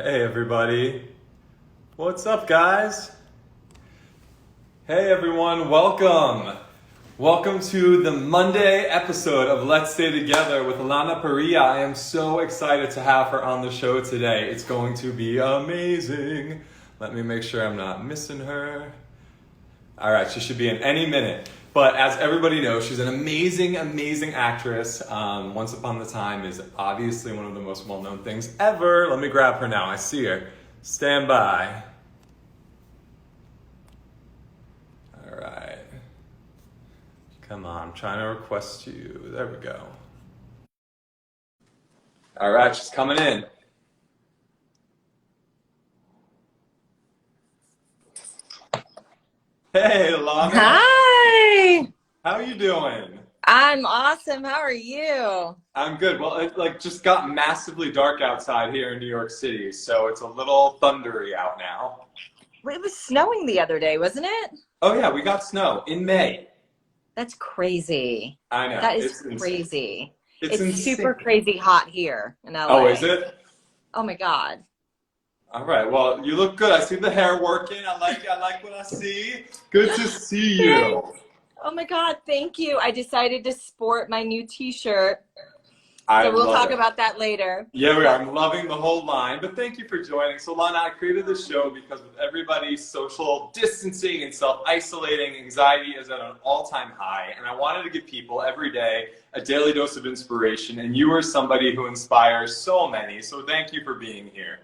Hey everybody. What's up, guys? Hey everyone, welcome. Welcome to the Monday episode of Let's Stay Together with Lana Parrilla. I am so excited to have her on the show today. It's going to be amazing. Let me make sure I'm not missing her. All right, she should be in any minute. But as everybody knows, she's an amazing, amazing actress. Once Upon a Time is obviously one of the most well-known things ever. Let me grab her now. I see her. Stand by. All right. Come on, I'm trying to request you. There we go. All right, she's coming in. Hey, Lana. Hi, How are you doing? I'm awesome. How are you? I'm good. Well, it just got massively dark outside here in New York City, so it's a little thundery out now. It was snowing the other day, wasn't it? Oh yeah, we got snow in May. That's crazy. I know. That is It's insane. crazy. It's It's super insane. crazy hot here in Oh, is LA. it? Oh my God. All right. Well, you look good. I see the hair working. I like what I see. Good to see Thanks. you. Oh my God, thank you. I decided to sport my new t-shirt. I So we'll love talk it. about that later. Yeah, we are. I'm loving the whole line, but thank you for joining. So, Lana, I created this show because with everybody social distancing and self-isolating, anxiety is at an all-time high, and I wanted to give people every day a daily dose of inspiration, and you are somebody who inspires so many, so thank you for being here.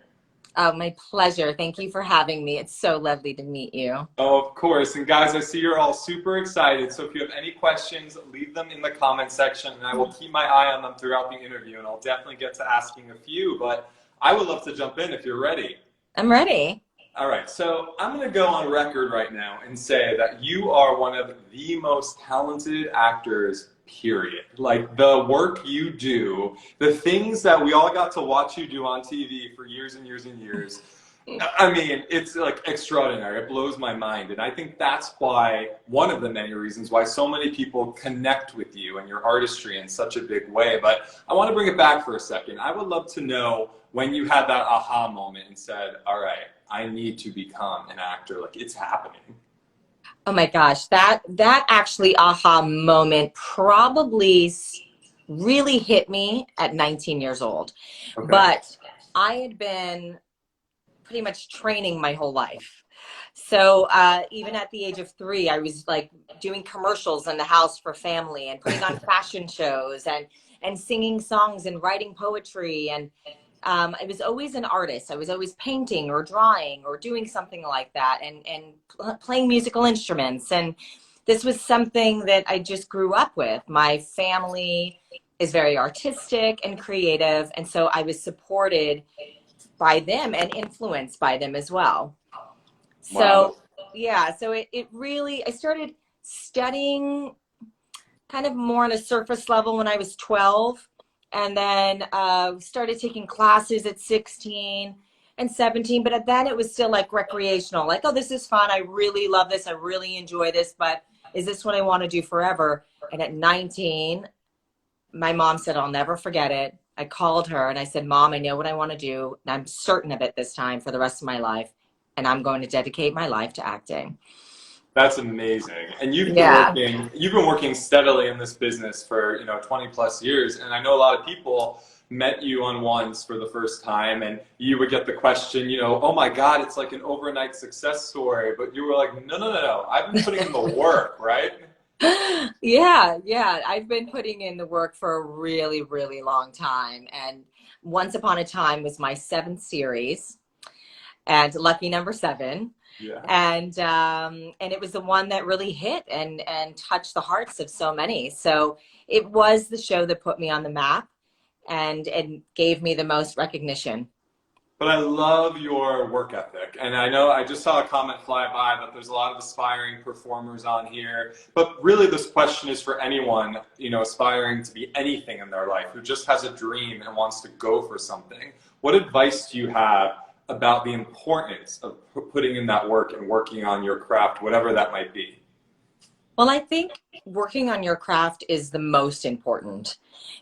Oh, my pleasure. Thank you for having me. It's so lovely to meet you. Oh, of course. And guys, I see you're all super excited. So if you have any questions, leave them in the comment section and I will keep my eye on them throughout the interview and I'll definitely get to asking a few, but I would love to jump in if you're ready. I'm ready. All right. So I'm going to go on record right now and say that you are one of the most talented actors, period. Like the work you do, the things that we all got to watch you do on TV for years and years and years. I mean, it's like extraordinary. It blows my mind. And I think that's why, one of the many reasons why so many people connect with you and your artistry in such a big way. But I want to bring it back for a second. I would love to know when you had that aha moment and said, all right, I need to become an actor. Like it's happening. Oh my gosh, that actually aha moment probably really hit me at 19 years old. Okay. But I had been pretty much training my whole life. So even at the age of 3, I was like doing commercials in the house for family and putting on fashion shows and singing songs and writing poetry. And I was always an artist. I was always painting or drawing or doing something like that and playing musical instruments. And this was something that I just grew up with. My family is very artistic and creative. And so I was supported by them and influenced by them as well. Wow. So yeah, so it really, I started studying kind of more on a surface level when I was 12, and then started taking classes at 16 and 17, but then it was still like recreational, like, oh, this is fun, I really love this, I really enjoy this, but is this what I want to do forever? And at 19, my mom said, I'll never forget it. I called her and I said, Mom, I know what I want to do, and I'm certain of it this time for the rest of my life, and I'm going to dedicate my life to acting. That's amazing. And Yeah. you've been working steadily in this business for, 20 plus years. And I know a lot of people met you on Once for the first time and you would get the question, oh my God, it's like an overnight success story. But you were like, no, no, no, no. I've been putting in the work, right? Yeah. I've been putting in the work for a really, really long time. And Once Upon a Time was my 7th series, and lucky number 7. Yeah. And it was the one that really hit and touched the hearts of so many. So it was the show that put me on the map and gave me the most recognition. But I love your work ethic. And I know I just saw a comment fly by that there's a lot of aspiring performers on here. But really this question is for anyone, aspiring to be anything in their life, who just has a dream and wants to go for something. What advice do you have about the importance of putting in that work and working on your craft, whatever that might be? Well, I think working on your craft is the most important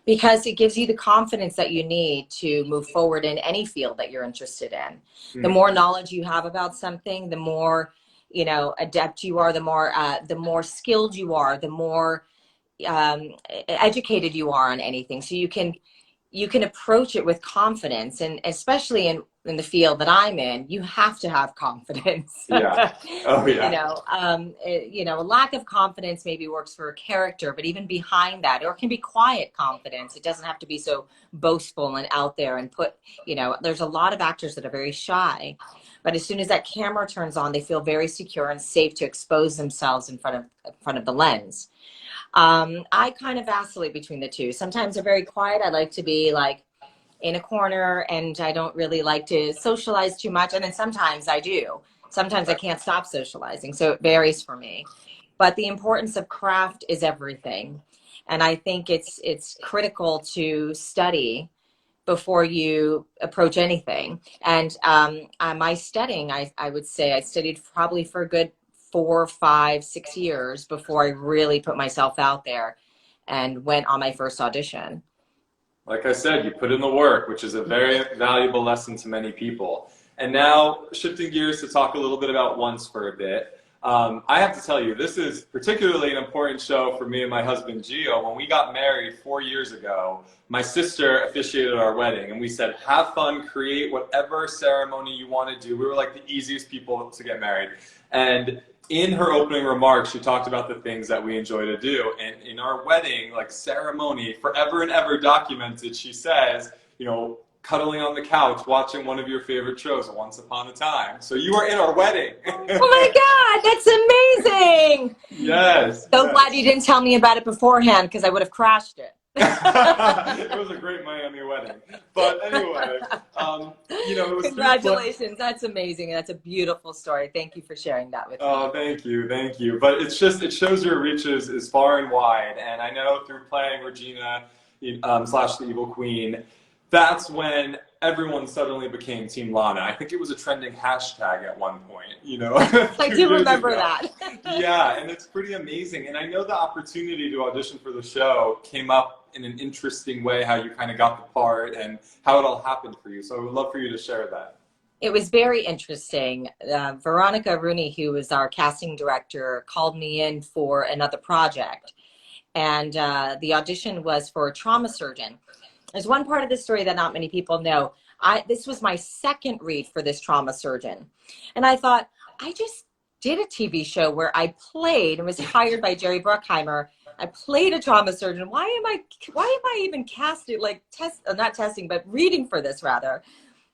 because it gives you the confidence that you need to move forward in any field that you're interested in. The Mm. more knowledge you have about something, the more, adept you are, the more skilled you are, the more educated you are on anything. So you can approach it with confidence, and especially in the field that I'm in, you have to have confidence. Yeah. Oh yeah. A lack of confidence maybe works for a character, but even behind that, or it can be quiet confidence. It doesn't have to be so boastful and out there and there's a lot of actors that are very shy, but as soon as that camera turns on, they feel very secure and safe to expose themselves in front of the lens. I kind of vacillate between the two. Sometimes they're very quiet. I like to be like in a corner, and I don't really like to socialize too much. And then sometimes I do. Sometimes I can't stop socializing. So it varies for me. But the importance of craft is everything. And I think it's critical to study before you approach anything. And my studying, I would say I studied probably for a good 4, 5, 6 years before I really put myself out there and went on my first audition. Like I said, you put in the work, which is a very valuable lesson to many people. And now, shifting gears to talk a little bit about Once for a bit. I have to tell you, this is particularly an important show for me and my husband, Gio. When we got married 4 years ago, my sister officiated our wedding, and we said, have fun, create whatever ceremony you want to do. We were like the easiest people to get married. And in her opening remarks, she talked about the things that we enjoy to do. And in our wedding, like ceremony, forever and ever documented, she says, cuddling on the couch, watching one of your favorite shows, Once Upon a Time. So you were in our wedding. Oh my God, that's amazing. Yes. So Yes. glad you didn't tell me about it beforehand, because I would have crashed it. It was a great Miami wedding. But anyway, it was Congratulations. That's amazing. That's a beautiful story. Thank you for sharing that with me. Oh, thank you, thank you. But it shows your reaches is far and wide. And I know through playing Regina slash the Evil Queen, that's when everyone suddenly became Team Lana. I think it was a trending hashtag at one point, I do remember that. Yeah, and it's pretty amazing. And I know the opportunity to audition for the show came up in an interesting way, how you kind of got the part and how it all happened for you. So I would love for you to share that. It was very interesting. Veronica Rooney, who was our casting director, called me in for another project. And the audition was for a trauma surgeon. There's one part of the story that not many people know. This was my second read for this trauma surgeon. And I thought, I just did a TV show where I played and was hired by Jerry Bruckheimer. I played a trauma surgeon. Why am I even casted, not testing, but reading for this rather?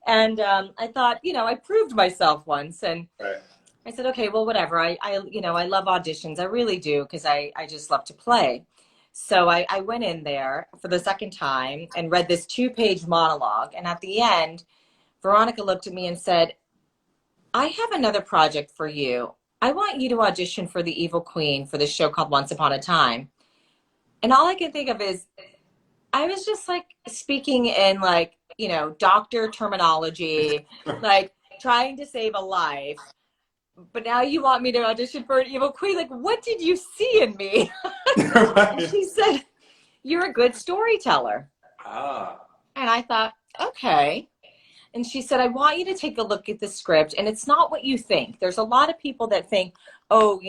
And I thought, I proved myself once. And Right. I said, okay, well, whatever. I love auditions. I really do, because I just love to play. So I went in there for the second time and read this 2-page monologue. And at the end, Veronica looked at me and said, I have another project for you. I want you to audition for the Evil Queen for this show called Once Upon a Time. And all I could think of is, I was just like speaking in doctor terminology, like trying to save a life. But now you want me to audition for an Evil Queen? Like, what did you see in me? And she said, you're a good storyteller. Ah. And I thought, okay. And she said, I want you to take a look at the script. And it's not what you think. There's a lot of people that think, oh,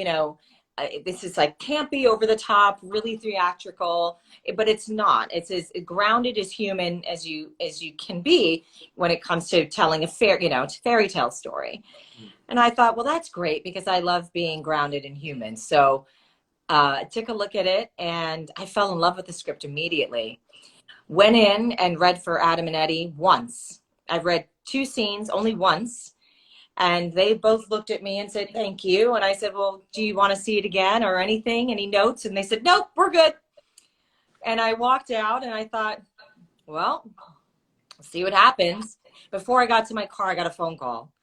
this is like campy, over the top, really theatrical, but it's not. It's as grounded as human as you can be when it comes to telling a fairy tale story. And I thought, well, that's great, because I love being grounded and human. So I took a look at it, and I fell in love with the script immediately. Went in and read for Adam and Eddie once. I've read 2 scenes only once. And they both looked at me and said, thank you. And I said, well, do you want to see it again or anything? Any notes? And they said, nope, we're good. And I walked out, and I thought, well, see what happens. Before I got to my car, I got a phone call.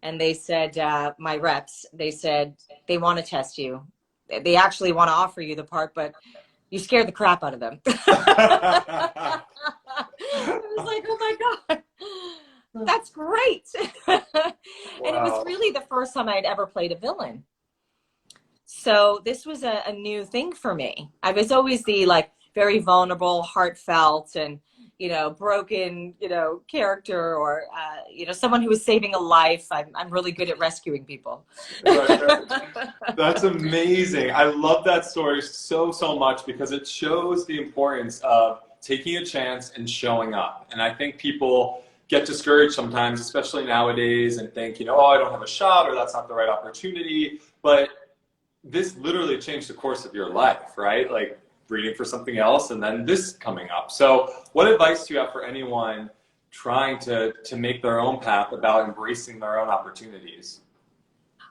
And they said, my reps, they said, they want to test you. They actually want to offer you the part, but you scared the crap out of them. I was like, oh my God. That's great. And it was really the first time I'd ever played a villain. So this was a new thing for me. I was always the like very vulnerable, heartfelt, and broken, character, or someone who was saving a life. I'm really good at rescuing people. Right, right. That's amazing. I love that story so, so much because it shows the importance of taking a chance and showing up. And I think people get discouraged sometimes, especially nowadays, and think, oh, I don't have a shot or that's not the right opportunity. But this literally changed the course of your life, right? Like reading for something else and then this coming up. So what advice do you have for anyone trying to make their own path about embracing their own opportunities?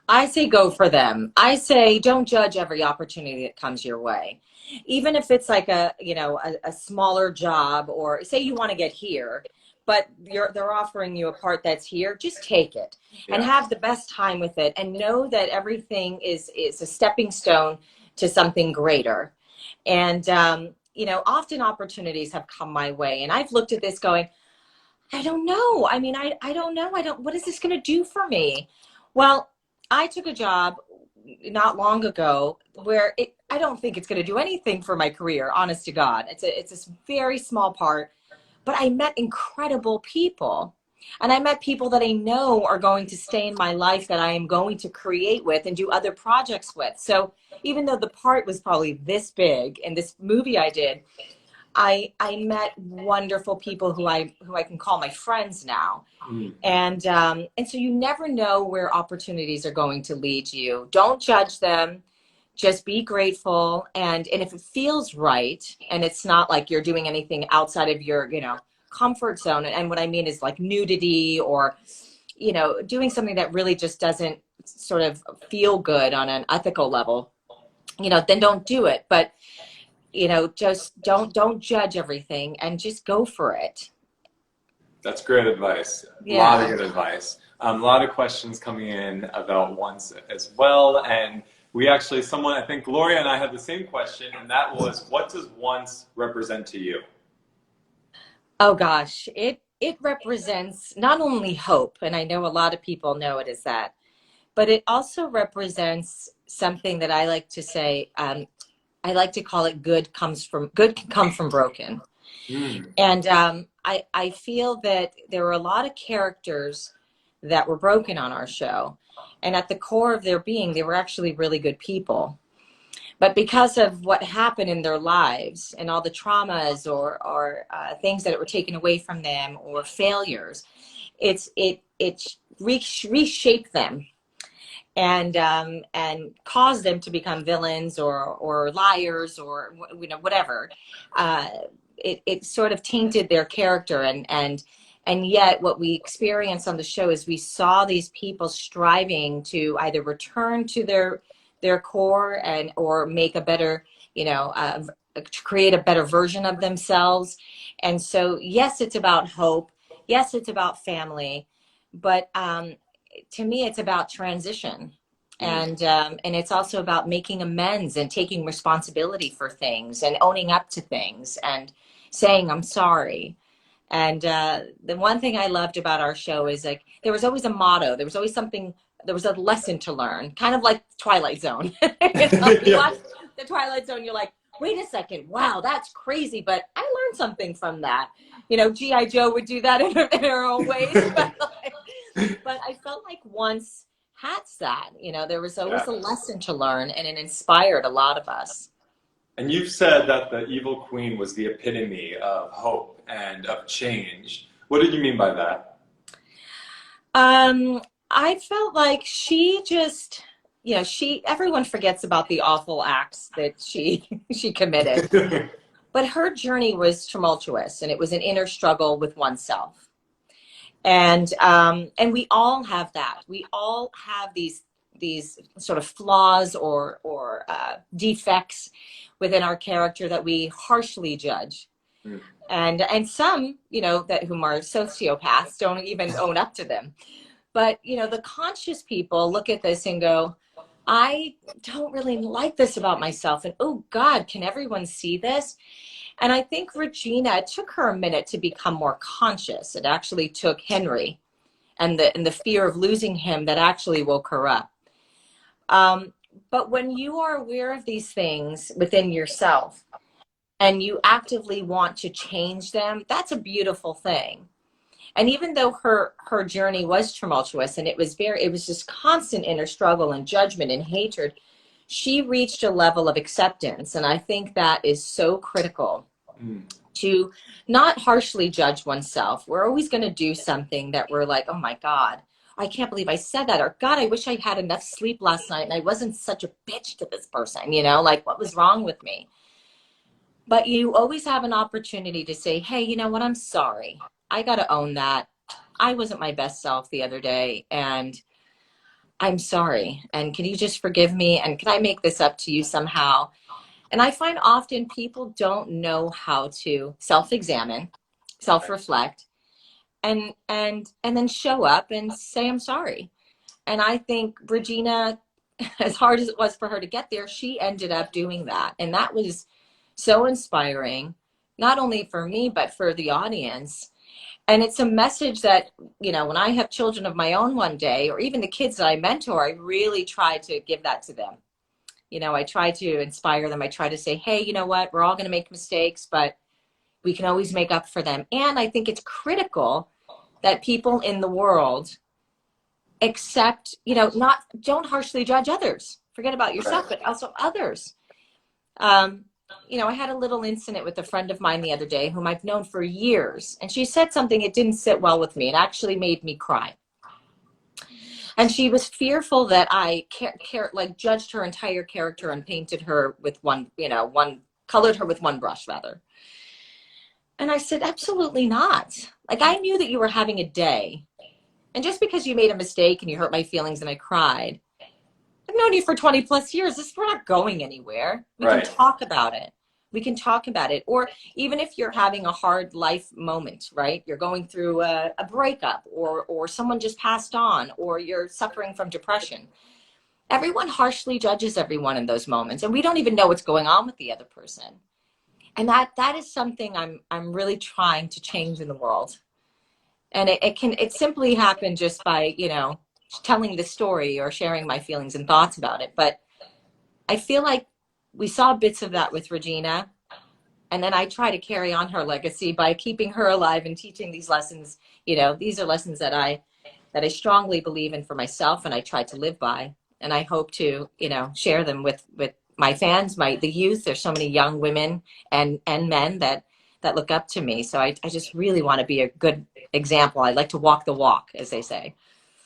I say go for them. I say don't judge every opportunity that comes your way. Even if it's like a smaller job, or say you want to get here, but they're offering you a part that's here, just take it and Yeah. have the best time with it, and know that everything is a stepping stone to something greater. And often opportunities have come my way, and I've looked at this going, I don't know. I mean, I don't know. What is this going to do for me? Well, I took a job not long ago where I don't think it's going to do anything for my career, honest to God. It's a very small part, but I met incredible people. And I met people that I know are going to stay in my life, that I am going to create with and do other projects with. So even though the part was probably this big in this movie I did, I met wonderful people who I can call my friends now. Mm. And so you never know where opportunities are going to lead you. Don't judge them. Just be grateful. And if it feels right, and it's not like you're doing anything outside of your, comfort zone. And what I mean is like nudity, or, doing something that really just doesn't sort of feel good on an ethical level, then don't do it. But just don't judge everything and just go for it. That's great advice. A lot of Yeah. good advice. A lot of questions coming in about once as well. And we actually, I think Gloria and I had the same question, and that was, what does once represent to you? Oh gosh, it represents not only hope, and I know a lot of people know it as that, but it also represents something that I like to say. I like to call it good can come from broken. Mm. And I feel that there were a lot of characters that were broken on our show. And at the core of their being, they were actually really good people. But because of what happened in their lives and all the traumas, or things that were taken away from them, or failures, it reshaped them, and caused them to become villains, or liars, or whatever. It sort of tainted their character, and yet what we experienced on the show is we saw these people striving to either return to their core, or make a better, to create a better version of themselves. And so yes, it's about hope, yes, it's about family, but to me it's about transition. Mm. And it's also about making amends and taking responsibility for things and owning up to things and saying I'm sorry. And the one thing I loved about our show is like there was always a motto, there was always something, there was a lesson to learn, kind of like Twilight Zone. You Yeah. watch the Twilight Zone, you're like, wait a second, wow, that's crazy, but I learned something from that. G.I. Joe would do that in her own ways, but I felt like once had that, there was always Yeah. a lesson to learn, and it inspired a lot of us. And you've said that the evil queen was the epitome of hope and of change. What did you mean by that? Um, I felt like she just, everyone forgets about the awful acts that she she committed, but her journey was tumultuous, and it was an inner struggle with oneself. And we all have that. We all have these sort of flaws, or defects within our character that we harshly judge. Mm. And some, that whom are sociopaths don't even own up to them. But the conscious people look at this and go, I don't really like this about myself. And oh God, can everyone see this? And I think Regina, it took her a minute to become more conscious. It actually took Henry and the fear of losing him that actually woke her up. But when you are aware of these things within yourself and you actively want to change them, that's a beautiful thing. And even though her journey was tumultuous and it was just constant inner struggle and judgment and hatred, she reached a level of acceptance. And I think that is so critical to not harshly judge oneself. We're always going to do something that we're like, oh my God, I can't believe I said that. Or God, I wish I had enough sleep last night and I wasn't such a bitch to this person, you know, like what was wrong with me? But you always have an opportunity to say, hey, you know what? I'm sorry. I got to own that. I wasn't my best self the other day and I'm sorry. And can you just forgive me? And can I make this up to you somehow? And I find often people don't know how to self-examine, self-reflect, and then show up and say, I'm sorry. And I think Regina, as hard as it was for her to get there, she ended up doing that. And that was so inspiring, not only for me, but for the audience. And it's a message that, you know, when I have children of my own one day, or even the kids that I mentor, I really try to give that to them. You know, I try to inspire them. I try to say, hey, you know what, we're all going to make mistakes, but we can always make up for them. And I think it's critical that people in the world accept, you know, don't harshly judge others. Forget about yourself, but also others. You know, I had a little incident with a friend of mine the other day whom I've known for years. And she said something, it didn't sit well with me. It actually made me cry. And she was fearful that I like judged her entire character and painted her with colored her with one brush rather. And I said, absolutely not. Like, I knew that you were having a day. And just because you made a mistake and you hurt my feelings and I cried, I've known you for 20 plus years. We're not going anywhere. We can talk about it. We can talk about it. Or even if you're having a hard life moment, right? You're going through a breakup or someone just passed on or you're suffering from depression. Everyone harshly judges everyone in those moments. And we don't even know what's going on with the other person. And that is something I'm really trying to change in the world. And it simply happen just by, you know, telling the story or sharing my feelings and thoughts about it. But I feel like we saw bits of that with Regina. And then I try to carry on her legacy by keeping her alive and teaching these lessons. You know, these are lessons that I strongly believe in for myself and I try to live by. And I hope to, you know, share them with my fans, the youth. There's so many young women and men that look up to me. So I just really want to be a good example. I like to walk the walk, as they say.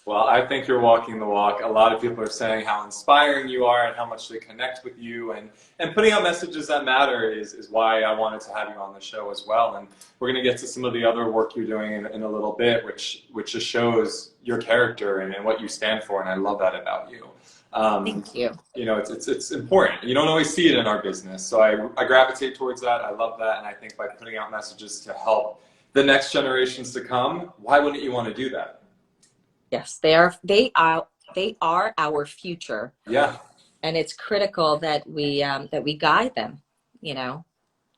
Well, I think you're walking the walk. A lot of people are saying how inspiring you are and how much they connect with you. And putting out messages that matter is why I wanted to have you on the show as well. And we're going to get to some of the other work you're doing in a little bit, which just shows your character and what you stand for. And I love that about you. Thank you. You know, it's important. You don't always see it in our business. So I gravitate towards that. I love that. And I think by putting out messages to help the next generations to come, why wouldn't you want to do that? Yes, they are our future. Yeah. And it's critical that we guide them, you know,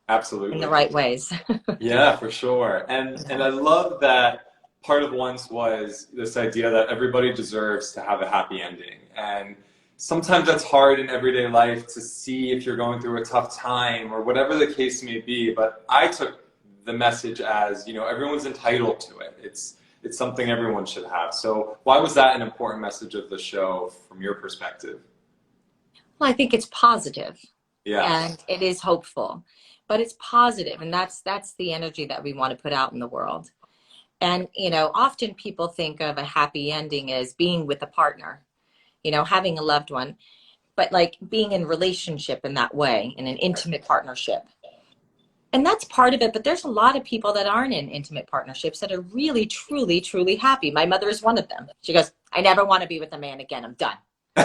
absolutely, in the right ways. Yeah, for sure. And I love that part of Once was this idea that everybody deserves to have a happy ending. And sometimes that's hard in everyday life to see if you're going through a tough time or whatever the case may be. But I took the message as, you know, everyone's entitled to it. It's something everyone should have. So why was that an important message of the show from your perspective? Well, I think it's positive. Yeah. And it is hopeful, but it's positive, and that's the energy that we want to put out in the world. And, you know, often people think of a happy ending as being with a partner, you know, having a loved one, but like being in relationship in that way, in an intimate partnership. And that's part of it, but there's a lot of people that aren't in intimate partnerships that are really, truly, truly happy. My mother is one of them. She goes, I never want to be with a man again. I'm done. You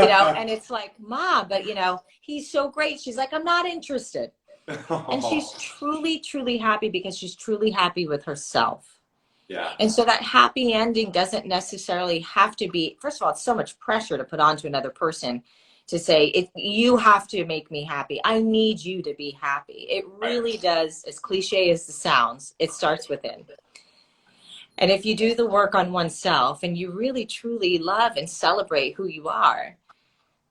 know, and it's like, Mom, but you know, he's so great. She's like, I'm not interested. And she's truly, truly happy because she's truly happy with herself. Yeah. And so that happy ending doesn't necessarily have to be, first of all, it's so much pressure to put onto another person to say, you have to make me happy. I need you to be happy. It really does, as cliche as it sounds, it starts within. And if you do the work on oneself and you really, truly love and celebrate who you are,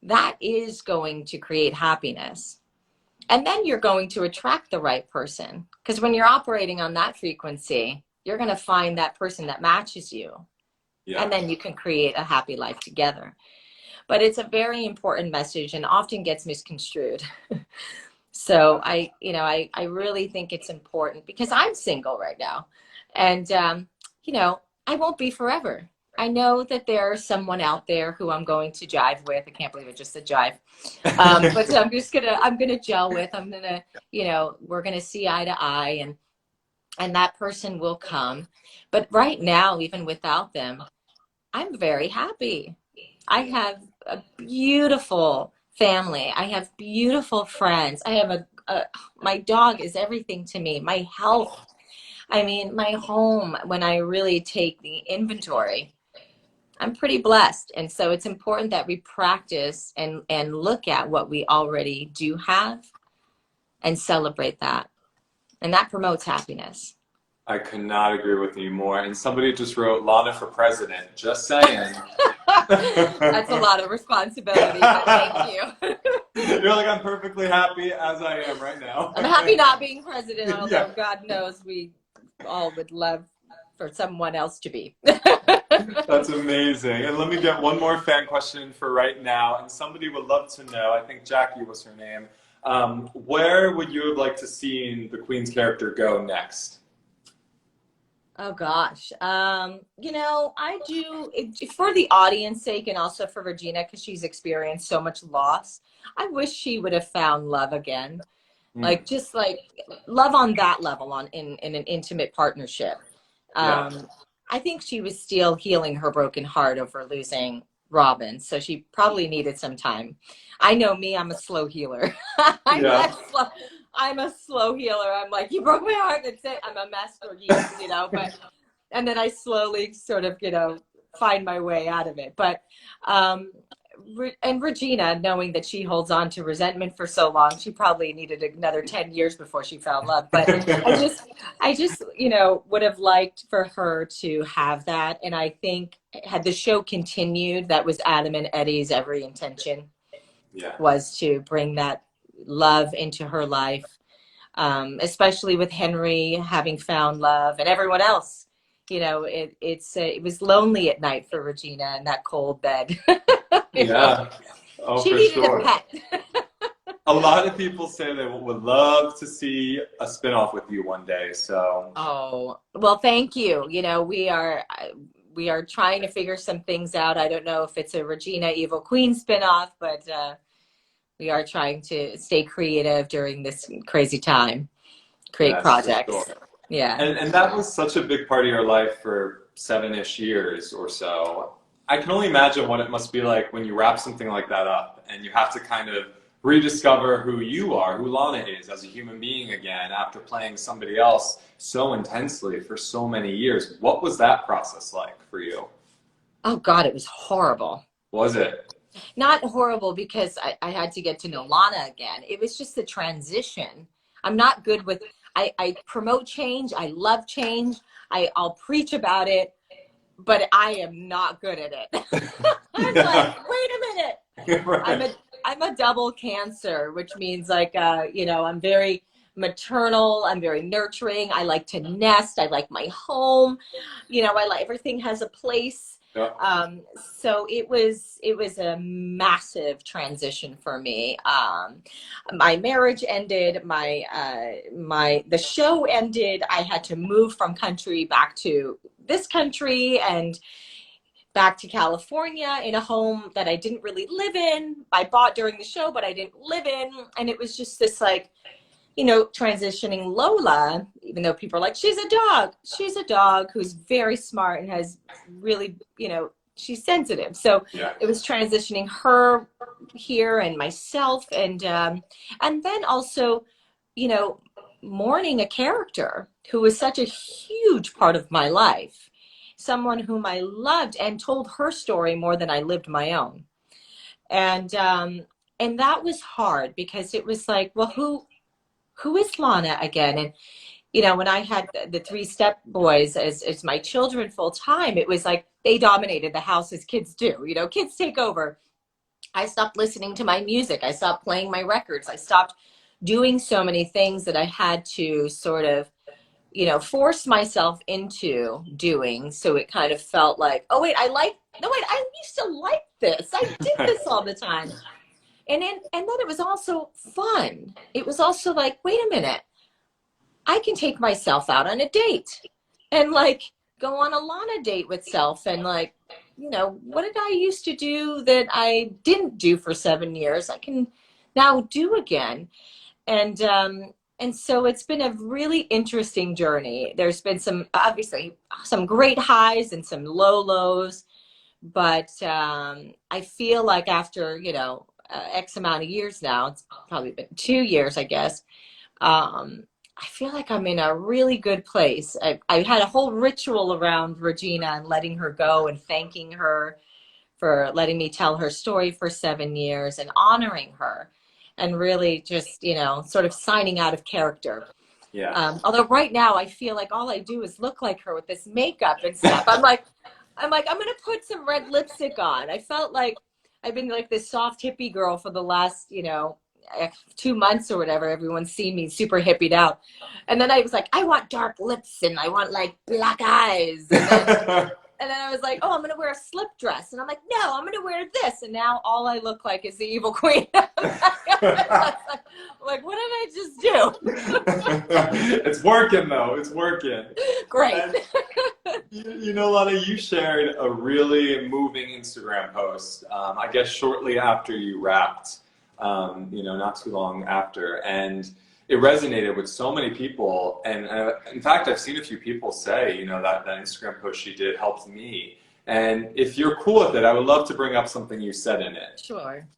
that is going to create happiness. And then you're going to attract the right person. Because when you're operating on that frequency, you're going to find that person that matches you. Yeah. And then you can create a happy life together. But it's a very important message and often gets misconstrued. So I really think it's important because I'm single right now. And, I won't be forever. I know that there's someone out there who I'm going to jive with. I can't believe it just said jive. But I'm gonna gel with. We're gonna see eye to eye, and that person will come. But right now, even without them, I'm very happy. I have a beautiful family. I have beautiful friends. I have my dog is everything to me. My health. I mean, my home, when I really take the inventory, I'm pretty blessed. And so it's important that we practice and look at what we already do have and celebrate that. And that promotes happiness. I could not agree with you more. And somebody just wrote Lana for president. Just saying. That's a lot of responsibility, but thank you. You're like, I'm perfectly happy as I am right now. I'm happy not being president, although Yeah. God knows we all would love for someone else to be. That's amazing. And let me get one more fan question for right now. And somebody would love to know, I think Jackie was her name, where would you have liked to see the Queen's character go next? Oh gosh. I do it, for the audience sake and also for Regina because she's experienced so much loss. I wish she would have found love again. Like just like love on that level in an intimate partnership. Yeah. I think she was still healing her broken heart over losing Robin, so she probably needed some time. I know me, I'm a slow healer. Yeah. I'm a slow healer. I'm like, you broke my heart, that's it. I'm a mess for years, but and then I slowly sort of, find my way out of it. But and Regina, knowing that she holds on to resentment for so long, she probably needed another 10 years before she found love. But I just, would have liked for her to have that. And I think had the show continued, that was Adam and Eddie's every intention, was to bring that love into her life, especially with Henry having found love and everyone else. It was lonely at night for Regina in that cold bed. Yeah. Oh, she for needed sure. a pet. A lot of people say they would love to see a spinoff with you one day. So. Oh, well, thank you. We are trying to figure some things out. I don't know if it's a Regina Evil Queen spinoff, but we are trying to stay creative during this crazy time. Create projects. For sure. Yeah. And that was such a big part of your life for 7-ish years or so. I can only imagine what it must be like when you wrap something like that up and you have to kind of rediscover who you are, who Lana is as a human being again after playing somebody else so intensely for so many years. What was that process like for you? Oh God, it was horrible. Was it? Not horrible because I had to get to know Lana again. It was just the transition. I'm not good with, I promote change. I love change. I'll preach about it, but I am not good at it. I'm like, wait a minute. Right. I'm a double Cancer, which means I'm very maternal. I'm very nurturing. I like to nest. I like my home. I like everything has a place. Yeah. So it was a massive transition for me. My marriage ended, the show ended. I had to move from country back to this country and back to California in a home that I didn't really live in. I bought during the show, but I didn't live in. And it was just this transitioning Lola, even though people are like, she's a dog who's very smart and has really, she's sensitive. So it was transitioning her here and myself. And then also, mourning a character who was such a huge part of my life, someone whom I loved and told her story more than I lived my own. And that was hard because it was like, well, who is Lana again? And, when I had the 3 step boys as my children full time, it was like they dominated the house as kids do. Kids take over. I stopped listening to my music. I stopped playing my records. I stopped doing so many things that I had to sort of, force myself into doing. So it kind of felt like, oh, wait, no, wait, I used to like this. I did this all the time. And then it was also fun. It was also like, wait a minute, I can take myself out on a date and like go on a Lana date with self and like, what did I used to do that I didn't do for 7 years? I can now do again. And so it's been a really interesting journey. There's been obviously some great highs and some low lows, but I feel like after, X amount of years now, it's probably been 2 years, I guess. I feel like I'm in a really good place. I had a whole ritual around Regina and letting her go and thanking her for letting me tell her story for 7 years and honoring her and really just, sort of signing out of character. Yeah. Although right now I feel like all I do is look like her with this makeup and stuff. I'm going to put some red lipstick on. I felt like I've been like this soft hippie girl for the last, 2 months or whatever. Everyone's seen me super hippied out. And then I was like, I want dark lips and I want like black eyes. And then I was like, oh, I'm going to wear a slip dress. And I'm like, no, I'm going to wear this. And now all I look like is the evil queen. Like, what did I just do? It's working, though. It's working. Great. Lana, you shared a really moving Instagram post, I guess shortly after you wrapped, not too long after. And it resonated with so many people. And in fact, I've seen a few people say, that Instagram post she did helped me. And if you're cool with it, I would love to bring up something you said in it. Sure.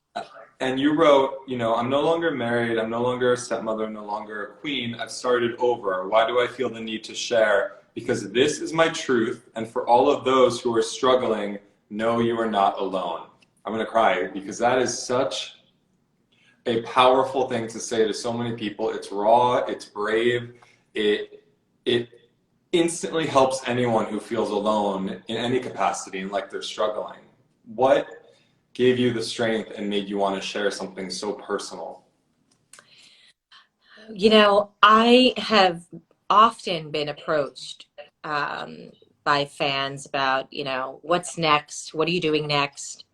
And you wrote, I'm no longer married, I'm no longer a stepmother, I'm no longer a queen, I've started over. Why do I feel the need to share? Because this is my truth, and for all of those who are struggling, know you are not alone. I'm going to cry because that is such a powerful thing to say to so many people. It's raw, it's brave, it instantly helps anyone who feels alone in any capacity and like they're struggling. What gave you the strength and made you want to share something so personal? I have often been approached by fans about, what's next? What are you doing next?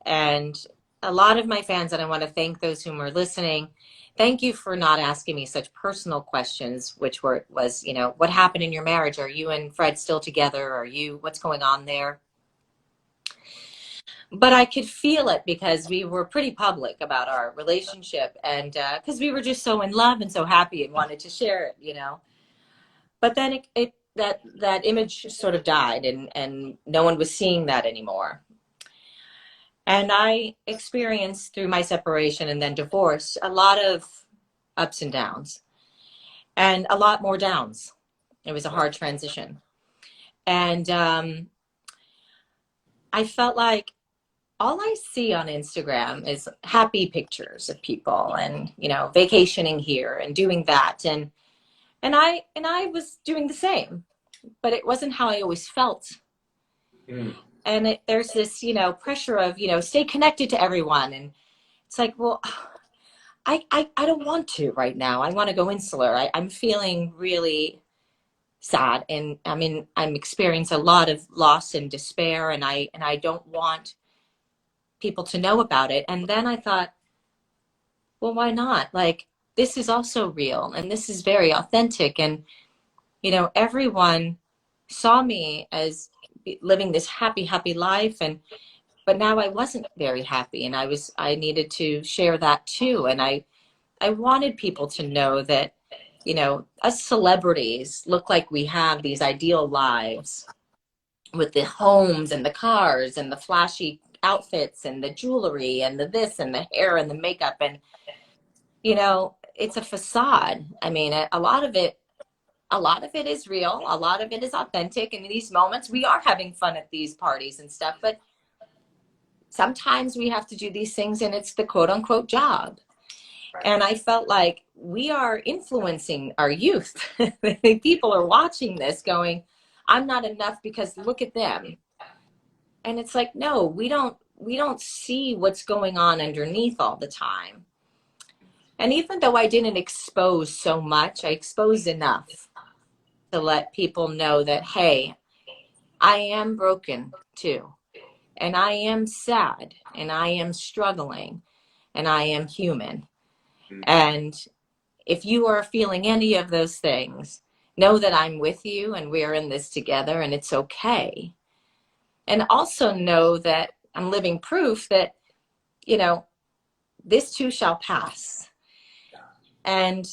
And a lot of my fans, and I want to thank those whom are listening, thank you for not asking me such personal questions, which was, what happened in your marriage? Are you and Fred still together? What's going on there? But I could feel it because we were pretty public about our relationship and because we were just so in love and so happy and wanted to share it, But then that image sort of died and no one was seeing that anymore. And I experienced through my separation and then divorce a lot of ups and downs and a lot more downs. It was a hard transition. And I felt like all I see on Instagram is happy pictures of people and, vacationing here and doing that. And I was doing the same, but it wasn't how I always felt. Mm. And there's this, pressure of, stay connected to everyone. And it's like, well, I don't want to right now. I want to go insular. I'm feeling really sad. And I'm experiencing a lot of loss and despair. And I don't want people to know about it. And then I thought, well, why not? Like, this is also real and this is very authentic. And, everyone saw me as living this happy life. But now I wasn't very happy and I needed to share that too. And I wanted people to know that, us celebrities look like we have these ideal lives with the homes and the cars and the flashy outfits and the jewelry and the this and the hair and the makeup. And, it's a facade. A lot of it is real. A lot of it is authentic. And in these moments, we are having fun at these parties and stuff. But sometimes we have to do these things and it's the quote unquote job. Right. And I felt like we are influencing our youth. People are watching this going, I'm not enough because look at them. And it's like, no, we don't we don't see what's going on underneath all the time. And even though I didn't expose so much, I exposed enough to let people know that, hey, I am broken too. And I am sad, and I am struggling, and I am human. And if you are feeling any of those things, know that I'm with you and we're in this together and it's okay. And also know that I'm living proof that, you know, this too shall pass. And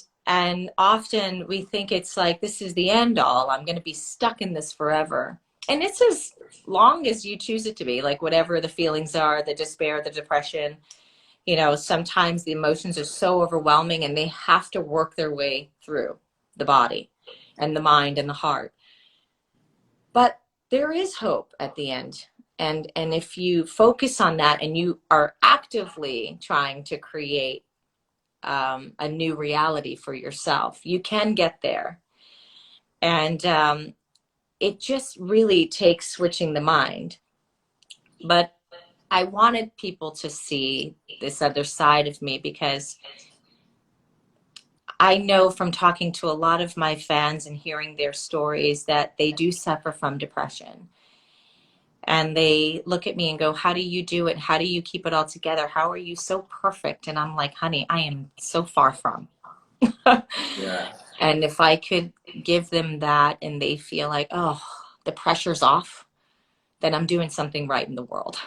often we think it's like, this is the end all. I'm going to be stuck in this forever. And it's as long as you choose it to be, like whatever the feelings are, the despair, the depression, you know, sometimes the emotions are so overwhelming and they have to work their way through the body and the mind and the heart. But there is hope at the end. And if you focus on that and you are actively trying to create a new reality for yourself, you can get there. And it just really takes switching the mind. But I wanted people to see this other side of me, because I know from talking to a lot of my fans and hearing their stories that they do suffer from depression. And they look at me and go, how do you do it? How do you keep it all together? How are you so perfect? And I'm like, honey, I am so far from. Yeah. And if I could give them that and they feel like, oh, the pressure's off, then I'm doing something right in the world.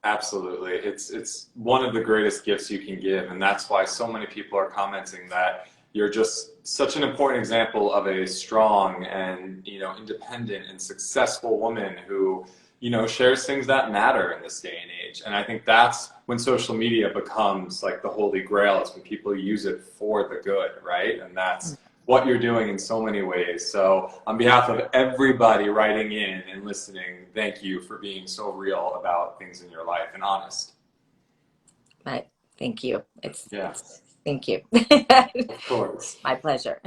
Absolutely. It's one of the greatest gifts you can give. And that's why so many people are commenting that you're just such an important example of a strong and, you know, independent and successful woman who, you know, shares things that matter in this day and age. And I think that's when social media becomes like the holy grail. It's when people use it for the good, right? And that's what you're doing in so many ways. So on behalf of everybody writing in and listening, thank you for being so real about things in your life and honest. Right. Thank you. Yeah. Thank you. Of course. My pleasure.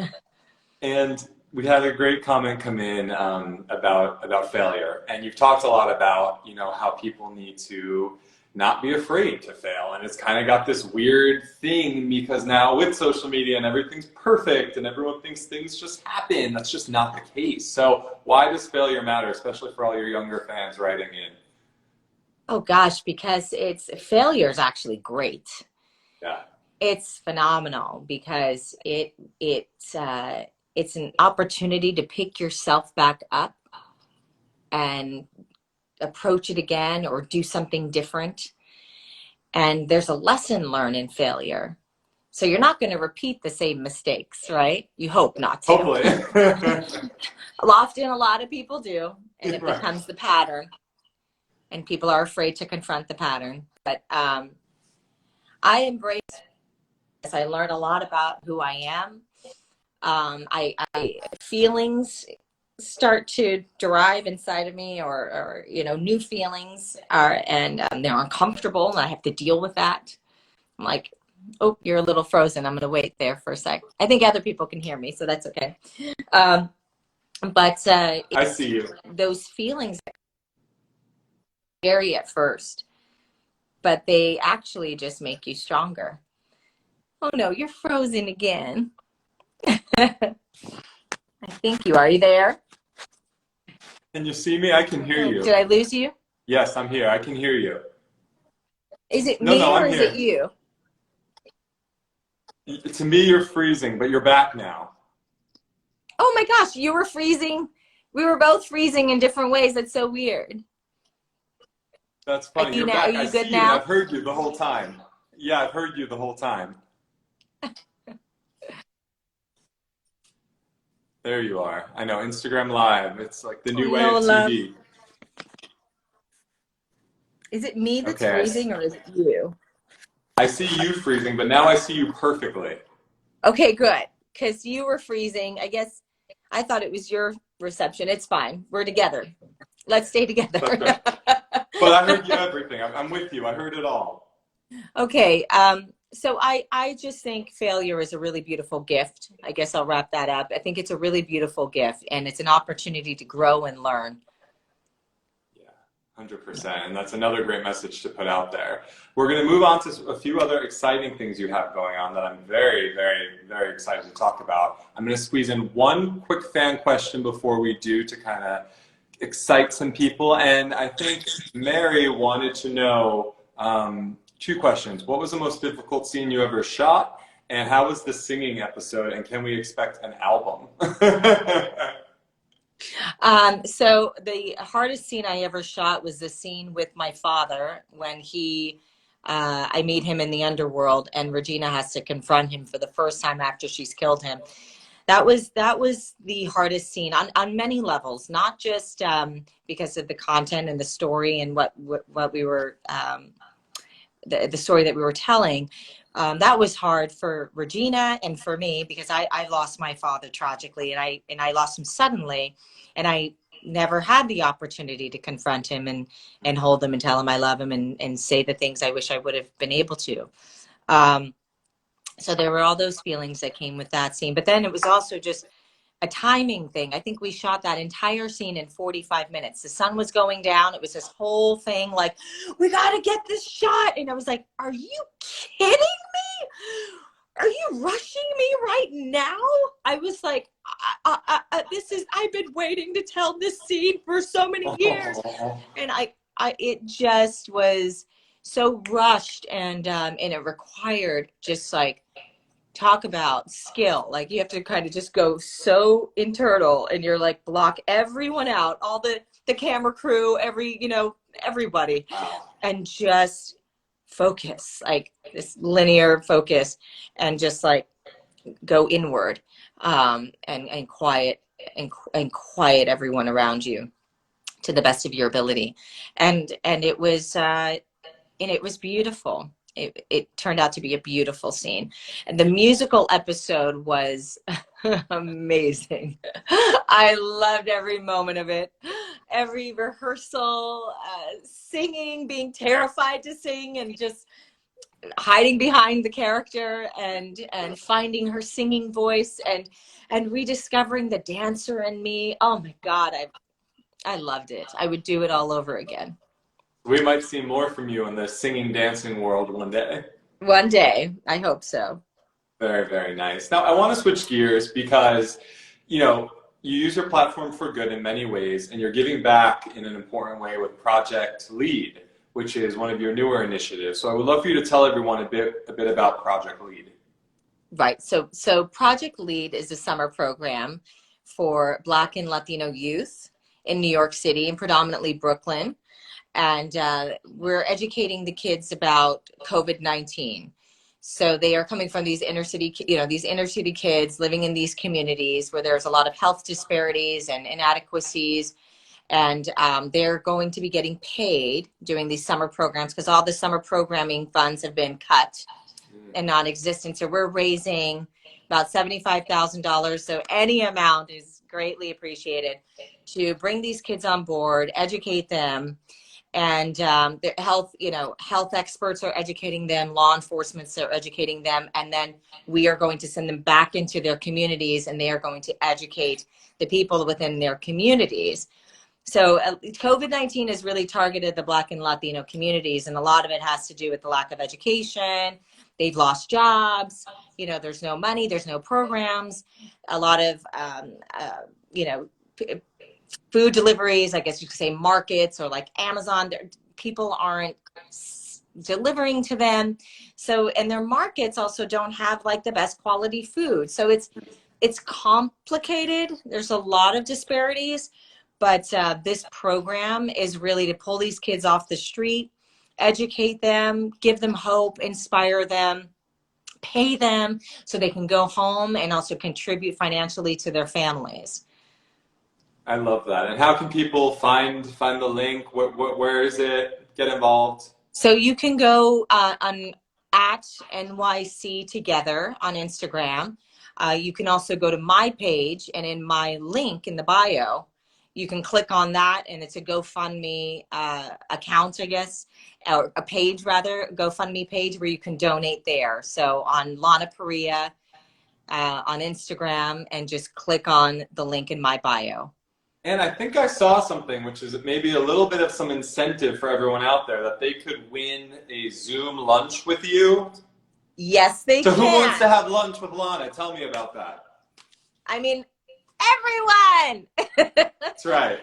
And we had a great comment come in about failure, and you've talked a lot about, you know, how people need to not be afraid to fail, and it's kind of got this weird thing because now with social media and everything's perfect and everyone thinks things just happen. That's just not the case. So why does failure matter, especially for all your younger fans writing in? Oh gosh, because failure is actually great. Yeah. It's phenomenal because it's an opportunity to pick yourself back up and approach it again or do something different. And there's a lesson learned in failure. So you're not going to repeat the same mistakes, right? You hope not to. Hopefully. Often a lot of people do, and it Right. becomes the pattern. And people are afraid to confront the pattern. But I embrace this. I learn a lot about who I am. I feelings start to derive inside of me, or you know, new feelings are, and they're uncomfortable, and I have to deal with that. I'm like, oh, you're a little frozen. I'm going to wait there for a sec. I think other people can hear me, so that's okay. But I see you. Those feelings are scary at first, but they actually just make you stronger. Oh no, you're frozen again. I think you are. Are you there? Can you see me? I can hear you. Did I lose you? Yes, I'm here. I can hear you. Is it me or is it you? To me, you're freezing, but you're back now. Oh my gosh, you were freezing. We were both freezing in different ways. That's so weird. That's funny. You're back. Are you I see good you. now? I've heard you the whole time. Yeah, I've heard you the whole time. There you are. I know, Instagram Live. It's like the new way of TV. Is it me that's freezing or is it you? I see you freezing, but now I see you perfectly. Okay, good. Because you were freezing. I guess I thought it was your reception. It's fine. We're together. Let's stay together. Okay. But I heard you everything. I'm with you. I heard it all. Okay. So I just think failure is a really beautiful gift. I guess I'll wrap that up. I think it's a really beautiful gift, and it's an opportunity to grow and learn. Yeah. 100%. And that's another great message to put out there. We're going to move on to a few other exciting things you have going on that I'm very, very, very excited to talk about. I'm going to squeeze in one quick fan question before we do to kind of excite some people. And I think Mary wanted to know two questions. What was the most difficult scene you ever shot? And how was the singing episode? And can we expect an album? So the hardest scene I ever shot was the scene with my father when I meet him in the underworld and Regina has to confront him for the first time after she's killed him. That was the hardest scene on many levels, not just because of the content and the story and what we were the story that we were telling. That was hard for Regina and for me because I lost my father tragically and I lost him suddenly, and I never had the opportunity to confront him and hold him and tell him I love him and say the things I wish I would have been able to. So there were all those feelings that came with that scene, but then it was also just a timing thing. I think we shot that entire scene in 45 minutes. The sun was going down. It was this whole thing like, we got to get this shot. And I was like, are you kidding me? Are you rushing me right now? I was like, I've been waiting to tell this scene for so many years. And it just was so rushed and it required just like, talk about skill. Like you have to kind of just go so internal and you're like block everyone out, all the camera crew, everybody, and just focus, like this linear focus, and just like go inward, and quiet and quiet everyone around you to the best of your ability. And it was beautiful. It turned out to be a beautiful scene. And the musical episode was amazing. I loved every moment of it. Every rehearsal, singing, being terrified to sing and just hiding behind the character and finding her singing voice and rediscovering the dancer in me. Oh my God, I loved it. I would do it all over again. We might see more from you in the singing, dancing world one day. One day, I hope so. Very, very nice. Now, I want to switch gears because, you use your platform for good in many ways, and you're giving back in an important way with Project Lead, which is one of your newer initiatives. So I would love for you to tell everyone a bit about Project Lead. Right. So Project Lead is a summer program for Black and Latino youth in New York City and predominantly Brooklyn. And we're educating the kids about COVID-19. So they are coming from these inner city kids living in these communities where there's a lot of health disparities and inadequacies. And they're going to be getting paid doing these summer programs because all the summer programming funds have been cut and non-existent. So we're raising about $75,000. So any amount is greatly appreciated to bring these kids on board, educate them. And the health experts are educating them, law enforcement are educating them, and then we are going to send them back into their communities and they are going to educate the people within their communities. So COVID-19 has really targeted the Black and Latino communities, and a lot of it has to do with the lack of education. They've lost jobs, there's no money, there's no programs, a lot of, food deliveries, I guess you could say markets or like Amazon, people aren't delivering to them. So, and their markets also don't have like the best quality food. So it's complicated. There's a lot of disparities, but this program is really to pull these kids off the street, educate them, give them hope, inspire them, pay them so they can go home and also contribute financially to their families. I love that. And how can people find the link? Where is it? Get involved. So you can go on at NYC Together on Instagram. You can also go to my page, and in my link in the bio, you can click on that, and it's a GoFundMe account, I guess, or a page rather, GoFundMe page where you can donate there. So on Lana Parrilla on Instagram, and just click on the link in my bio. And I think I saw something, which is maybe a little bit of some incentive for everyone out there that they could win a Zoom lunch with you. Yes, they So who wants to can. have lunch with Lana? Tell me about that. I mean, everyone. That's right.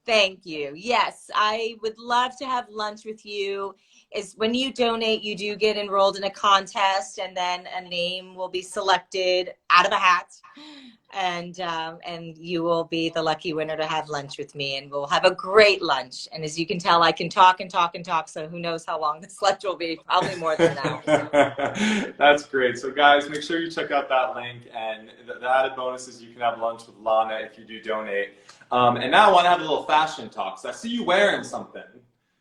Thank you. Yes, I would love to have lunch with you. Is when you donate, you do get enrolled in a contest, and then a name will be selected out of a hat, and you will be the lucky winner to have lunch with me, and we'll have a great lunch. And as you can tell, I can talk and talk and talk, so who knows how long this lunch will be? Probably more than an hour. That's great. So, guys, make sure you check out that link. And the added bonus is you can have lunch with Lana if you do donate. And now I want to have a little fashion talk. So I see you wearing something.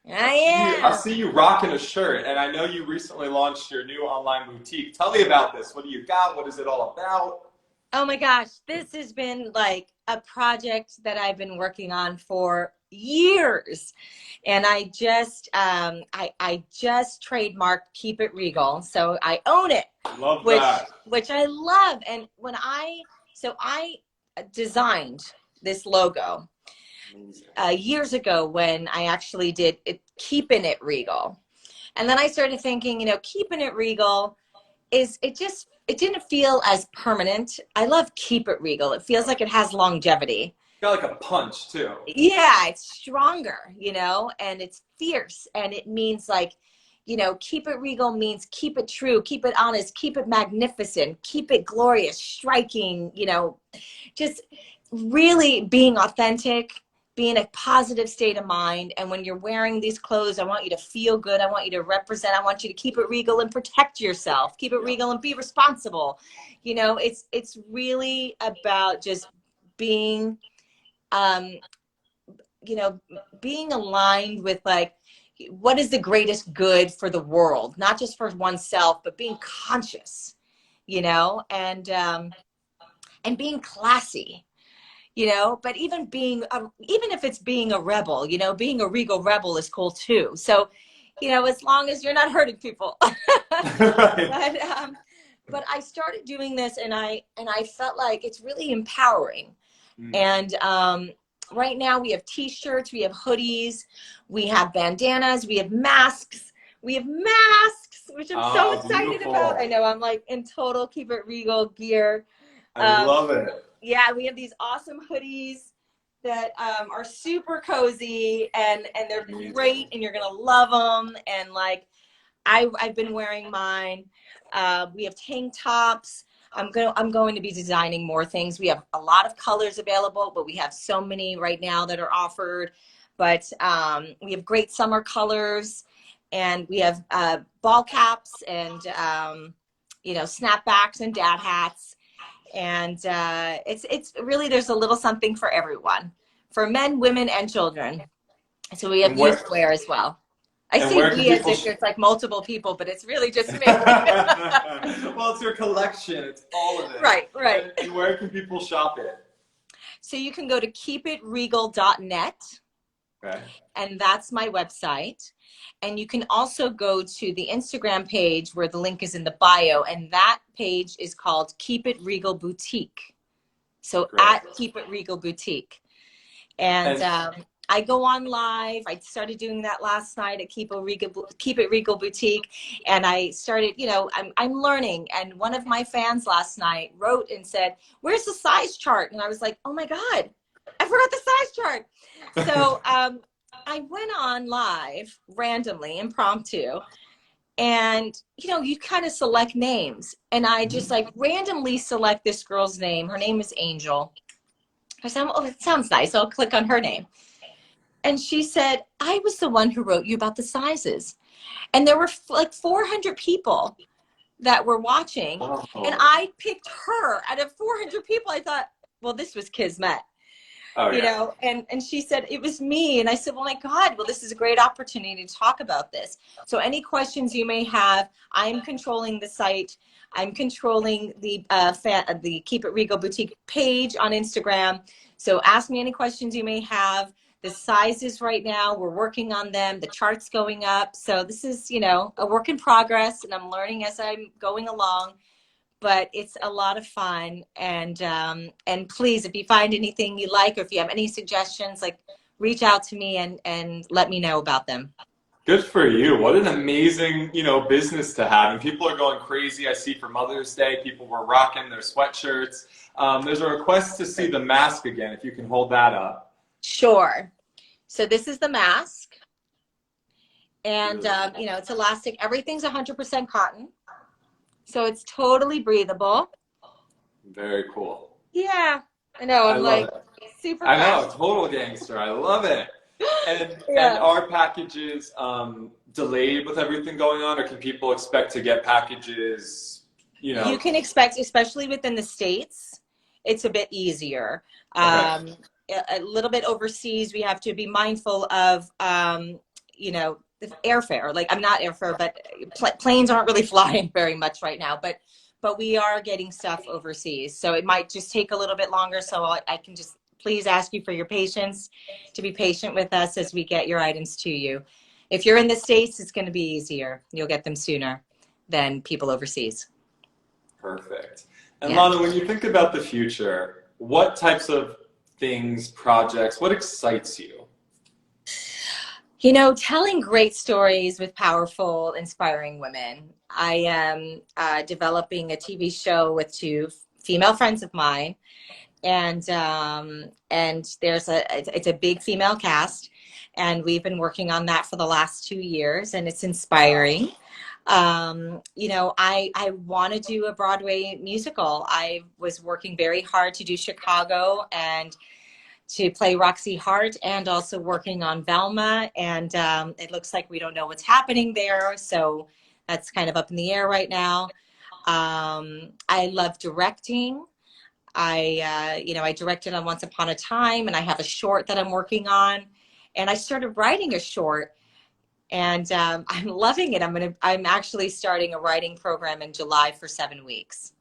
I I see you rocking a shirt, and I know you recently launched your new online boutique. Tell me about this. What do you got? What is it all about? Oh my gosh, this has been like a project that I've been working on for years. And I just trademarked Keep It Regal. So I own it, Love which that. which I love. And I designed this logo years ago when I actually did it, Keeping It Regal. And then I started thinking, keeping it regal it didn't feel as permanent. I love Keep It Regal. It feels like it has longevity. Got like a punch too. Yeah, it's stronger, and it's fierce. And it means like, Keep It Regal means keep it true, keep it honest, keep it magnificent, keep it glorious, striking, just really being authentic, be in a positive state of mind. And when you're wearing these clothes, I want you to feel good. I want you to represent. I want you to keep it regal and protect yourself. Keep it regal and be responsible. It's really about just being, um, being aligned with like, what is the greatest good for the world, not just for oneself, but being conscious, and being classy. But even even if it's being a rebel, being a regal rebel is cool too. So, as long as you're not hurting people. Right. But I started doing this, and I felt like it's really empowering. Mm. And right now we have t-shirts, we have hoodies, we have bandanas, we have masks, which I'm so Ah, excited about. I beautiful. know I'm like in total Keep It Regal gear. I Um, love it. yeah, we have these awesome hoodies that are super cozy, and they're great, Amazing. and you're gonna love them. And like I've been wearing mine. We have tank tops. I'm going to be designing more things. We have a lot of colors available, but we have so many right now that are offered. But we have great summer colors, and we have ball caps, and snapbacks and dad hats. And it's really, there's a little something for everyone, for men, women, and children. So we have And youth where wear as well. I and say where can we as people if it's like multiple people, but it's really just me. Well, it's your collection. It's all of it. Right, right. And where can people shop it? So you can go to keepitregal.net, Okay. and that's my website. And you can also go to the Instagram page where the link is in the bio, and that page is called Keep It Regal Boutique. So Great. at Keep It Regal Boutique. And And I go on live. I started doing that last night at Keep It Regal Boutique. And I started, I'm learning. And one of my fans last night wrote and said, "Where's the size chart?" And I was like, oh my God, I forgot the size chart. So I went on live randomly, impromptu. And, you kind of select names. And I just like randomly select this girl's name. Her name is Angel. I said, oh, it sounds nice. I'll click on her name. And she said, I was the one who wrote you about the sizes. And there were like 400 people that were watching. And oh, I picked her out of 400 people. I thought, well, this was Kismet, oh yeah. and she said, it was me. And I said, well, my God, well, this is a great opportunity to talk about this. So any questions you may have, I'm controlling the site. I'm controlling the Keep It Regal Boutique page on Instagram. So ask me any questions you may have. The sizes right now, we're working on them. The chart's going up. So this is, a work in progress, and I'm learning as I'm going along. but it's a lot of fun. And please, if you find anything you like, or if you have any suggestions, like reach out to me and let me know about them. Good for you. What an amazing, business to have. And people are going crazy. I see for Mother's Day, people were rocking their sweatshirts. There's a request to see the mask again, if you can hold that up. Sure. So this is the mask. And, it's elastic. Everything's 100% cotton. So it's totally breathable. Very cool. Yeah. I know. I I'm love like it. super I know, fast. total gangster. I love it. And Yeah. are packages delayed with everything going on, or can people expect to get packages, You can expect, especially within the States, it's a bit easier. Okay. A little bit overseas, we have to be mindful of, the airfare. Like, I'm not airfare, but planes aren't really flying very much right now. But we are getting stuff overseas, so it might just take a little bit longer. So I can just please ask you for your patience, to be patient with us as we get your items to you. If you're in the States, it's going to be easier. You'll get them sooner than people overseas. Perfect. And Yeah. Lana, when you think about the future, what types of things, projects, what excites you? Telling great stories with powerful, inspiring women. I am developing a TV show with two female friends of mine, and it's a big female cast, and we've been working on that for the last 2 years, and it's Wow. inspiring. I want to do a Broadway musical. I was working very hard to do Chicago and to play Roxy Hart, and also working on Velma. And it looks like we don't know what's happening there. So that's kind of up in the air right now. I love directing. I directed on Once Upon a Time, and I have a short that I'm working on. And I started writing a short, and I'm loving it. I'm actually starting a writing program in July for 7 weeks.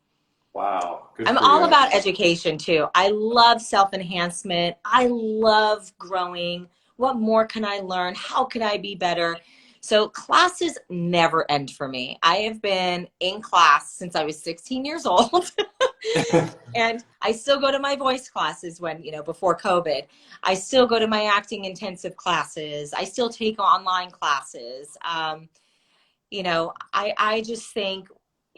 Wow. Good I'm for all you. about education too. I love self-enhancement. I love growing. What more can I learn? How can I be better? So classes never end for me. I have been in class since I was 16 years old. And I still go to my voice classes before COVID. I still go to my acting intensive classes. I still take online classes. I just think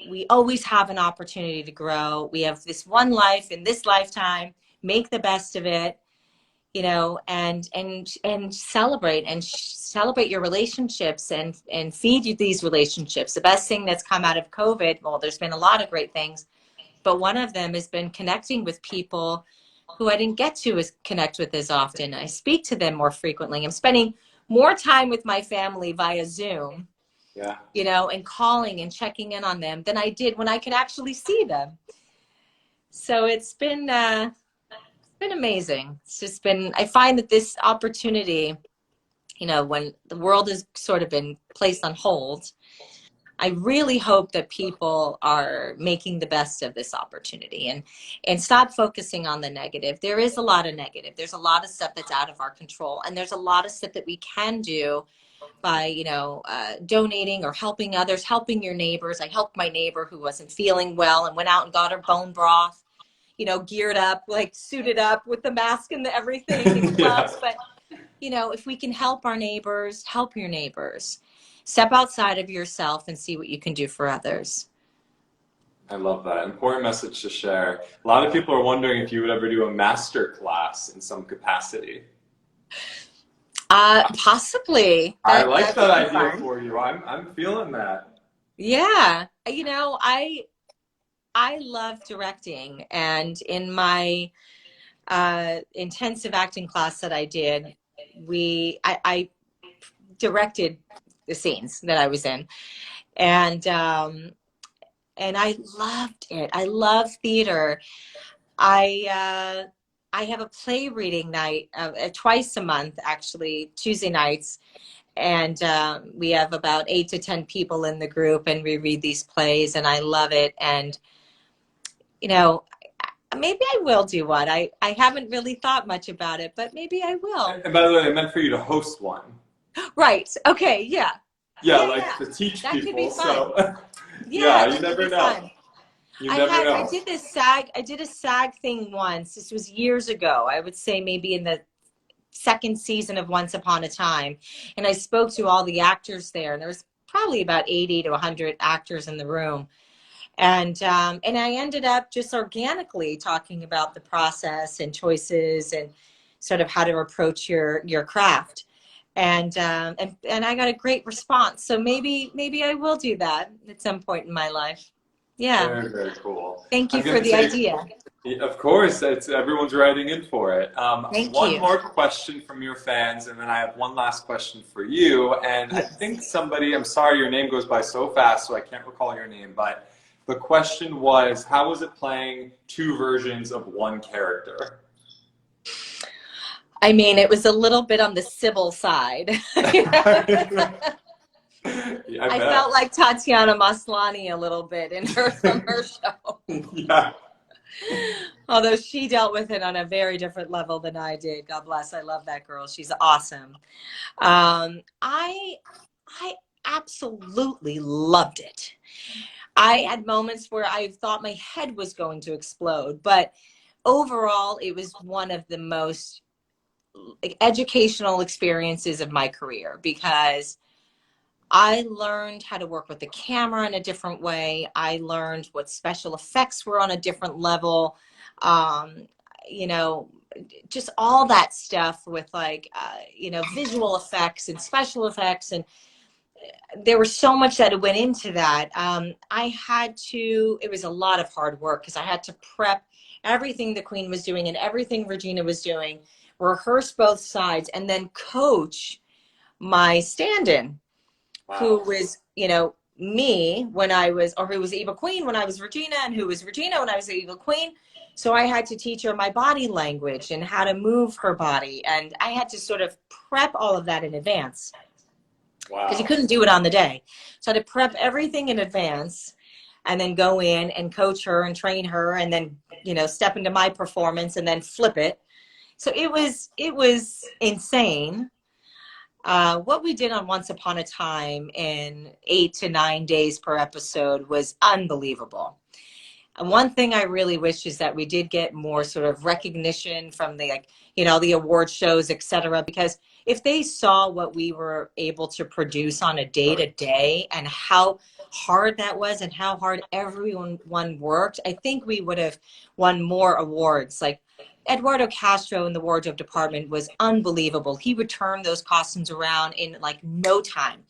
we always have an opportunity to grow. We have this one life in this lifetime. Make the best of it, and celebrate your relationships, and feed you these relationships. The best thing that's come out of COVID, well, there's been a lot of great things, but one of them has been connecting with people who I didn't get to connect with as often. I speak to them more frequently. I'm spending more time with my family via Zoom, Yeah. and calling and checking in on them than I did when I could actually see them. So it's been amazing. I find that this opportunity, when the world has sort of been placed on hold, I really hope that people are making the best of this opportunity, and stop focusing on the negative. There is a lot of negative. There's a lot of stuff that's out of our control, and there's a lot of stuff that we can do by donating or helping others, helping your neighbors. I helped my neighbor who wasn't feeling well and went out and got her bone broth, geared up, like suited up with the mask and the everything and Yeah. gloves. But if we can help our neighbors, help your neighbors. Step outside of yourself and see what you can do for others. I love that. Important message to share. A lot of people are wondering if you would ever do a master class in some capacity. Possibly. I like That that would be idea fun. for you. I'm feeling that. Yeah. I love directing, and in my intensive acting class that I did, I directed the scenes that I was in, and I loved it. I love theater. I have a play reading night twice a month, actually, Tuesday nights, and we have about 8 to 10 people in the group, and we read these plays, and I love it. And maybe I will do one. I haven't really thought much about it, but maybe I will. And by the way, I meant for you to host one. Right. Okay. Yeah. Yeah, Yeah. like Yeah. to teach That could be people. fun. So, Yeah, yeah, you that could never be know. fun. You never I know. did a SAG thing once. This was years ago. I would say maybe in the second season of Once Upon a Time. And I spoke to all the actors there, and there was probably about 80 to 100 actors in the room. And I ended up just organically talking about the process and choices and sort of how to approach your craft. And I got a great response. So maybe I will do that at some point in my life. Yeah. Very, very cool. Thank you I'm for going to the take, idea. of course, everyone's writing in for it. Thank One you. more question from your fans, and then I have one last question for you. And I Yes. think I'm sorry, your name goes by so fast, so I can't recall your name, but the question was, how was it playing two versions of one character? I mean, it was a little bit on the civil side. Yeah, I I bet. felt like Tatiana Maslany a little bit in her show. Yeah. Although she dealt with it on a very different level than I did. God bless. I love that girl. She's awesome. I absolutely loved it. I had moments where I thought my head was going to explode, but overall, it was one of the most educational experiences of my career because I learned how to work with the camera in a different way. I learned what special effects were on a different level. Um, you know, just all that stuff with like, visual effects and special effects. And there was so much that went into that. It was a lot of hard work because I had to prep everything the Queen was doing and everything Regina was doing, rehearse both sides, and then coach my stand-in who Wow. was, me when I was, or who was Evil Queen when I was Regina, and who was Regina when I was the Evil Queen. So I had to teach her my body language and how to move her body. And I had to sort of prep all of that in advance because you Wow. couldn't do it on the day. So I had to prep everything in advance and then go in and coach her and train her and then, step into my performance and then flip it. So it was insane. What we did on Once Upon a Time in 8 to 9 days per episode was unbelievable. And one thing I really wish is that we did get more sort of recognition from the, the award shows, et cetera, because if they saw what we were able to produce on a day to day and how hard that was and how hard everyone worked, I think we would have won more awards. Like Eduardo Castro in the wardrobe department was unbelievable. He would turn those costumes around in like no time.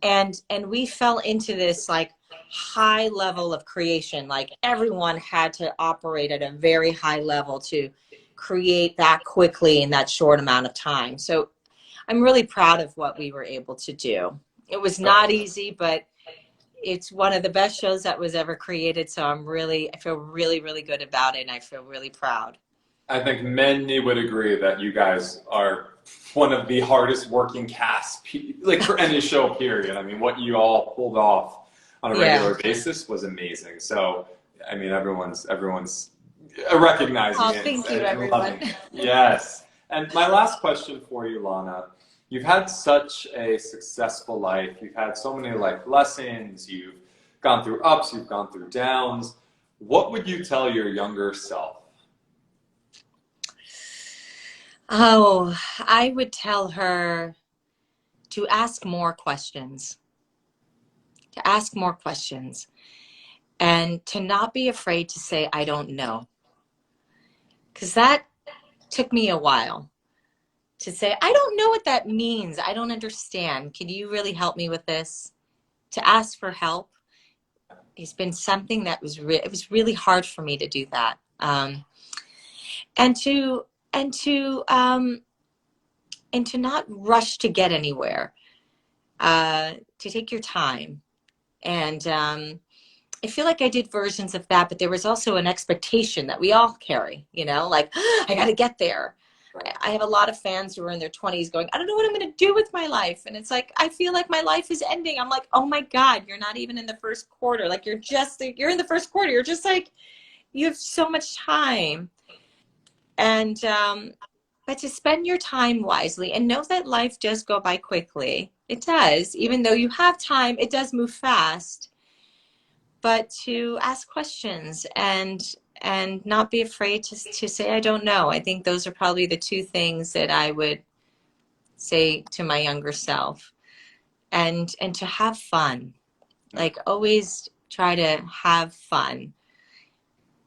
And we fell into this like high level of creation. Like everyone had to operate at a very high level to create that quickly in that short amount of time. So I'm really proud of what we were able to do. It was not easy, but it's one of the best shows that was ever created. So I feel really, really good about it. And I feel really proud. I think many would agree that you guys are one of the hardest working casts, like for any show, period. I mean, what you all pulled off on a regular basis was amazing. So, I mean, everyone's recognizing Oh, it thank you, and loving everyone. it. Yes. And my last question for you, Lana. You've had such a successful life. You've had so many life lessons. You've gone through ups. You've gone through downs. What would you tell your younger self? Oh, I would tell her to ask more questions, and to not be afraid to say, I don't know. Because that took me a while to say, I don't know what that means. I don't understand. Can you really help me with this? To ask for help has been something that it was really hard for me to do that. And to, and to, and to not rush to get anywhere, to take your time. And I feel like I did versions of that, but there was also an expectation that we all carry, like, I got to get there. I have a lot of fans who are in their 20s going, I don't know what I'm going to do with my life. And it's like, I feel like my life is ending. I'm like, oh my God, you're not even in the first quarter. Like you're in the first quarter. You're just like, you have so much time. And, but to spend your time wisely and know that life does go by quickly. It does. Even though you have time, it does move fast. but to ask questions and not be afraid to say I don't know. I think those are probably the two things that I would say to my younger self. And to have fun. Like always try to have fun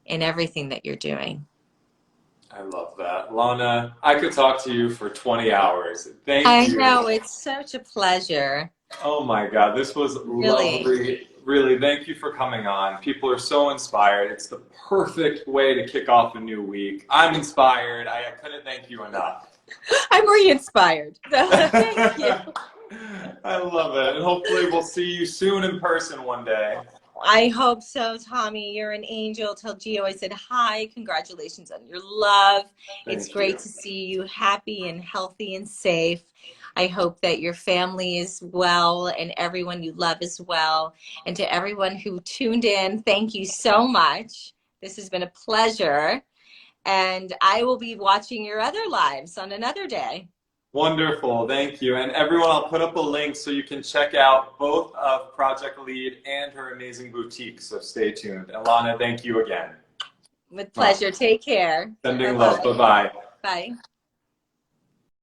in everything that you're doing. I love that. Lana, I could talk to you for 20 hours. Thank I you. know, it's such a pleasure. Oh my God, this was Really. lovely. Really, thank you for coming on. People are so inspired. It's the perfect way to kick off a new week. I'm inspired. I couldn't thank you enough. I'm re-inspired. So thank you. I love it. And hopefully we'll see you soon in person one day. I hope so, Tommy. You're an angel. Tell Gio I said hi. Congratulations on your love. It's Thank you. great to see you happy and healthy and safe. I hope that your family is well and everyone you love is well. And to everyone who tuned in, thank you so much. This has been a pleasure. And I will be watching your other lives on another day. Wonderful, thank you. And everyone, I'll put up a link so you can check out both of Project Lead and her amazing boutique, so stay tuned. Alana, thank you again. With pleasure. Take care. Sending love, Bye-bye. bye-bye. Bye.